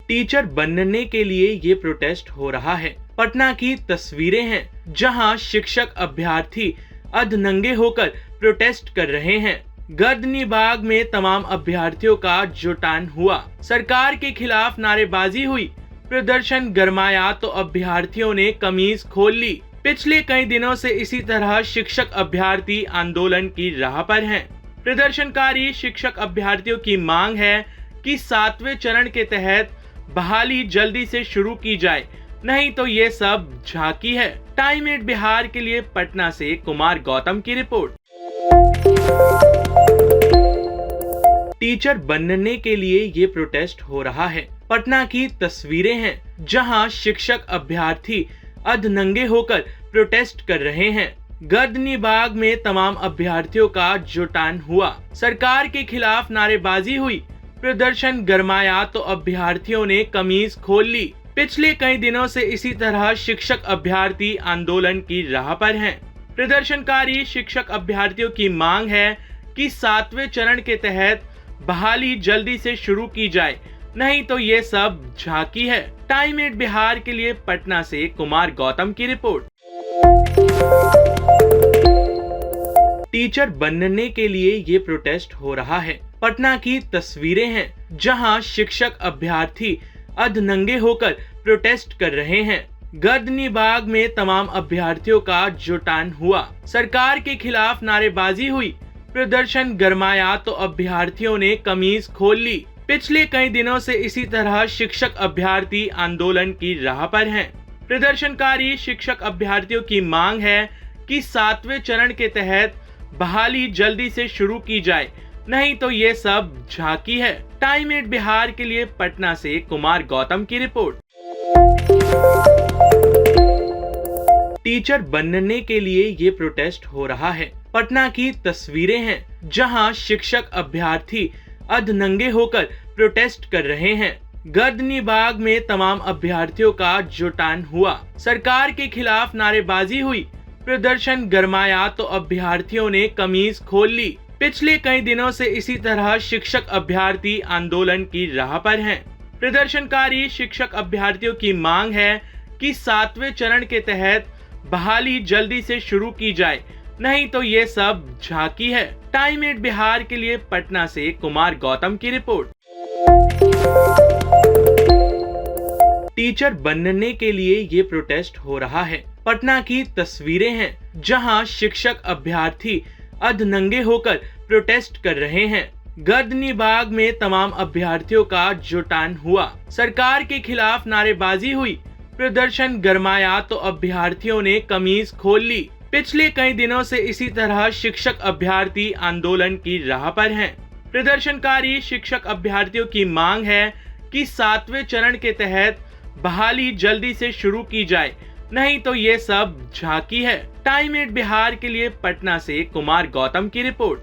Teacher बनने के लिए ये प्रोटेस्ट हो रहा है। पटना की तस्वीरें हैं जहां शिक्षक अभ्यर्थी अधनंगे होकर प्रोटेस्ट कर रहे हैं। गर्दनी बाग में तमाम अभ्यर्थियों का जुटान हुआ, सरकार के खिलाफ नारेबाजी हुई, प्रदर्शन गरमाया तो अभ्यर्थियों ने कमीज खोल ली। पिछले कई दिनों से इसी तरह शिक्षक अभ्यर्थी आंदोलन की राह पर हैं। प्रदर्शनकारी शिक्षक अभ्यर्थियों की मांग है कि 7वें चरण के तहत बहाली जल्दी से शुरू की जाए, नहीं तो ये सब झांकी है। टाइम 8 बिहार के लिए पटना से कुमार गौतम की रिपोर्ट। टीचर बनने के लिए ये प्रोटेस्ट हो रहा है। पटना की तस्वीरें हैं जहां शिक्षक अभ्यर्थी अधनंगे होकर प्रोटेस्ट कर रहे हैं। गर्दनी बाग में तमाम अभ्यर्थियों का जुटान हुआ, सरकार के खिलाफ नारेबाजी हुई, प्रदर्शन गरमाया तो अभ्यर्थियों ने कमीज खोल ली। पिछले कई दिनों से इसी तरह शिक्षक अभ्यर्थी आंदोलन की राह पर हैं। प्रदर्शनकारी शिक्षक अभ्यर्थियों की मांग है कि 7वें चरण के तहत बहाली जल्दी से शुरू की जाए, नहीं तो ये सब झांकी है। टाइम 8 बिहार के लिए पटना से कुमार गौतम की रिपोर्ट। टीचर बनने के लिए ये प्रोटेस्ट हो रहा है। पटना की तस्वीरें हैं जहां शिक्षक अभ्यर्थी अधनंगे होकर प्रोटेस्ट कर रहे हैं। गर्दनी बाग में तमाम अभ्यर्थियों का जुटान हुआ, सरकार के खिलाफ नारेबाजी हुई, प्रदर्शन गरमाया तो अभ्यर्थियों ने कमीज खोल ली। पिछले कई दिनों से इसी तरह शिक्षक अभ्यर्थी आंदोलन की राह पर हैं। प्रदर्शनकारी शिक्षक अभ्यर्थियों की मांग है कि 7वें चरण के तहत बहाली जल्दी से शुरू की जाए, नहीं तो ये सब झांकी है। टाइम 8 बिहार के लिए पटना से कुमार गौतम की रिपोर्ट। टीचर बनने के लिए ये प्रोटेस्ट हो रहा है। पटना की तस्वीरें हैं जहां शिक्षक अभ्यर्थी अधनंगे होकर प्रोटेस्ट कर रहे हैं। गर्दनी बाग में तमाम अभ्यर्थियों का जुटान हुआ, सरकार के खिलाफ नारेबाजी हुई, प्रदर्शन गरमाया तो अभ्यर्थियों ने कमीज खोल ली। पिछले कई दिनों से इसी तरह शिक्षक अभ्यर्थी आंदोलन की राह पर हैं। प्रदर्शनकारी शिक्षक अभ्यर्थियों की मांग है कि 7वें चरण के तहत बहाली जल्दी से शुरू की जाए, नहीं तो ये सब झांकी है। टाइम 8 बिहार के लिए पटना से कुमार गौतम की रिपोर्ट। टीचर बनने के लिए ये प्रोटेस्ट हो रहा है। पटना की तस्वीरें हैं जहां शिक्षक अभ्यर्थी अधनंगे होकर प्रोटेस्ट कर रहे हैं। गर्दनी बाग में तमाम अभ्यर्थियों का जुटान हुआ, सरकार के खिलाफ नारेबाजी हुई, प्रदर्शन गरमाया तो अभ्यर्थियों ने कमीज खोल ली। पिछले कई दिनों से इसी तरह शिक्षक अभ्यर्थी आंदोलन की राह पर हैं। प्रदर्शनकारी शिक्षक अभ्यर्थियों की मांग है कि 7वें चरण के तहत बहाली जल्दी से शुरू की जाए, नहीं तो ये सब झांकी है। टाइम 8 बिहार के लिए पटना से कुमार गौतम की रिपोर्ट।